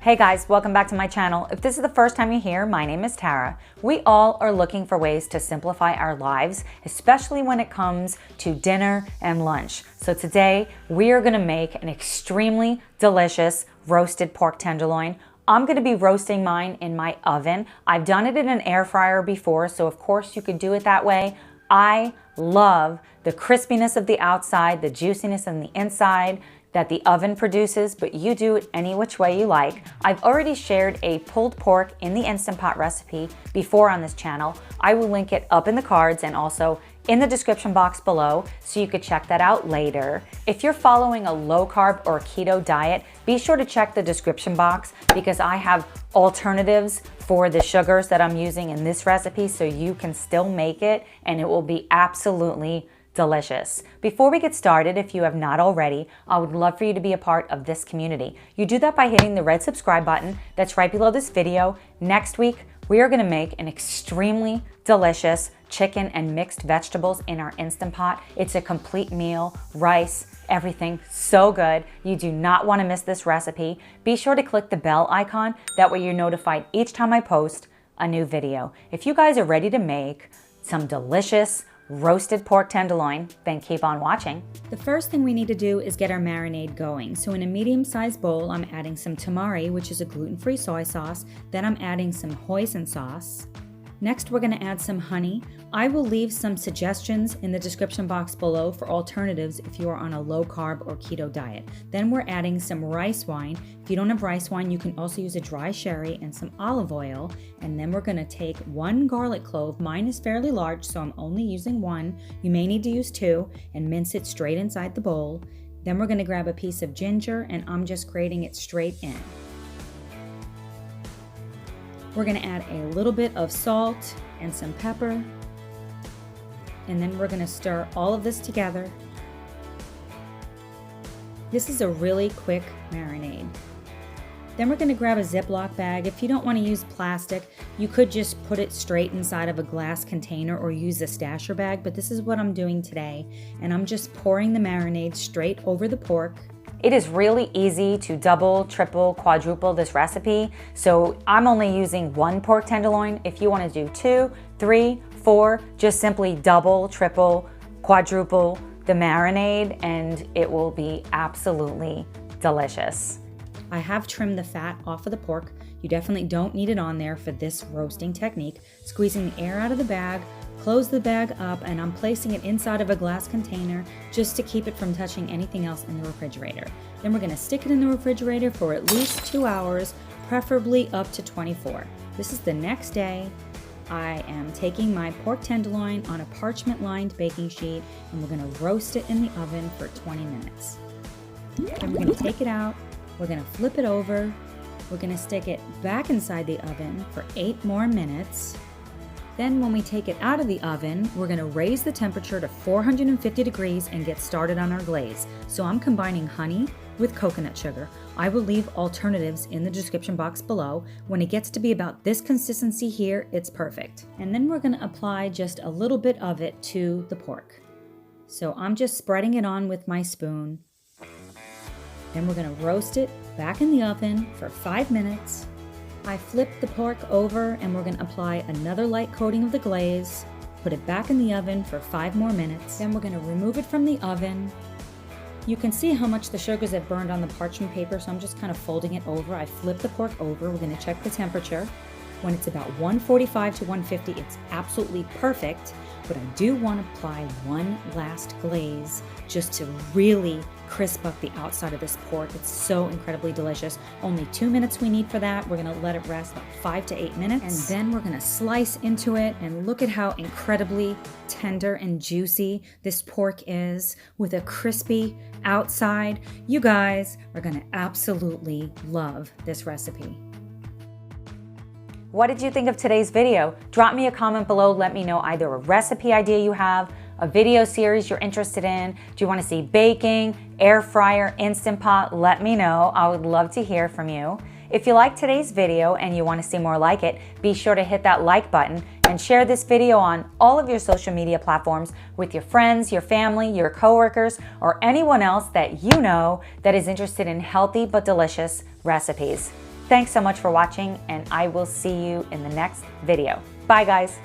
Hey guys, welcome back to my channel. If this is the first time you're here, my name is Tara. We all are looking for ways to simplify our lives, especially when it comes to dinner and lunch. So today we are gonna make an extremely delicious roasted pork tenderloin. I'm gonna be roasting mine in my oven. I've done it in an air fryer before, so of course you could do it that way. I love the crispiness of the outside, the juiciness on the inside that the oven produces, but you do it any which way you like. I've already shared a pulled pork in the Instant Pot recipe before on this channel. I will link it up in the cards and also in the description box below, so you could check that out later. If you're following a low carb or keto diet, be sure to check the description box because I have alternatives for the sugars that I'm using in this recipe, so you can still make it and it will be absolutely delicious. Before we get started, if you have not already, I would love for you to be a part of this community. You do that by hitting the red subscribe button that's right below this video. Next week, we are gonna make an extremely delicious chicken and mixed vegetables in our Instant Pot. It's a complete meal, rice, everything, so good. You do not wanna miss this recipe. Be sure to click the bell icon, that way you're notified each time I post a new video. If you guys are ready to make some delicious roasted pork tenderloin, then keep on watching. The first thing we need to do is get our marinade going. So in a medium-sized bowl, I'm adding some tamari, which is a gluten-free soy sauce. Then I'm adding some hoisin sauce. Next, we're gonna add some honey. I will leave some suggestions in the description box below for alternatives if you are on a low carb or keto diet. Then we're adding some rice wine. If you don't have rice wine, you can also use a dry sherry and some olive oil. And then we're gonna take one garlic clove. Mine is fairly large, so I'm only using one. You may need to use two, and mince it straight inside the bowl. Then we're gonna grab a piece of ginger, and I'm just grating it straight in. We're gonna add a little bit of salt and some pepper. And then we're gonna stir all of this together. This is a really quick marinade. Then we're gonna grab a Ziploc bag. If you don't wanna use plastic, you could just put it straight inside of a glass container or use a stasher bag, but this is what I'm doing today. And I'm just pouring the marinade straight over the pork. It is really easy to double, triple, quadruple this recipe. So I'm only using one pork tenderloin. If you want to do 2, 3, 4, just simply double, triple, quadruple the marinade and it will be absolutely delicious. I have trimmed the fat off of the pork. You definitely don't need it on there for this roasting technique. Squeezing the air out of the bag, close the bag up, and I'm placing it inside of a glass container just to keep it from touching anything else in the refrigerator. Then we're gonna stick it in the refrigerator for at least 2 hours, preferably up to 24. This is the next day. I am taking my pork tenderloin on a parchment-lined baking sheet, and we're gonna roast it in the oven for 20 minutes. Then we're gonna take it out, we're gonna flip it over, we're gonna stick it back inside the oven for 8 more minutes. Then when we take it out of the oven, we're gonna raise the temperature to 450 degrees and get started on our glaze. So I'm combining honey with coconut sugar. I will leave alternatives in the description box below. When it gets to be about this consistency here, it's perfect. And then we're gonna apply just a little bit of it to the pork. So I'm just spreading it on with my spoon. Then we're gonna roast it back in the oven for 5 minutes. I flip the pork over and we're gonna apply another light coating of the glaze, put it back in the oven for 5 more minutes. Then we're gonna remove it from the oven. You can see how much the sugars have burned on the parchment paper, so I'm just kind of folding it over. I flip the pork over, we're gonna check the temperature. When it's about 145 to 150, it's absolutely perfect, but I do want to apply one last glaze just to really crisp up the outside of this pork. It's so incredibly delicious. Only 2 minutes we need for that. We're gonna let it rest about 5 to 8 minutes. And then we're gonna slice into it, and look at how incredibly tender and juicy this pork is with a crispy outside. You guys are gonna absolutely love this recipe. What did you think of today's video? Drop me a comment below. Let me know either a recipe idea you have, a video series you're interested in. Do you want to see baking, air fryer, Instant Pot? Let me know. I would love to hear from you. If you like today's video and you want to see more like it, be sure to hit that like button and share this video on all of your social media platforms with your friends, your family, your coworkers, or anyone else that you know that is interested in healthy but delicious recipes. Thanks so much for watching, and I will see you in the next video. Bye, guys.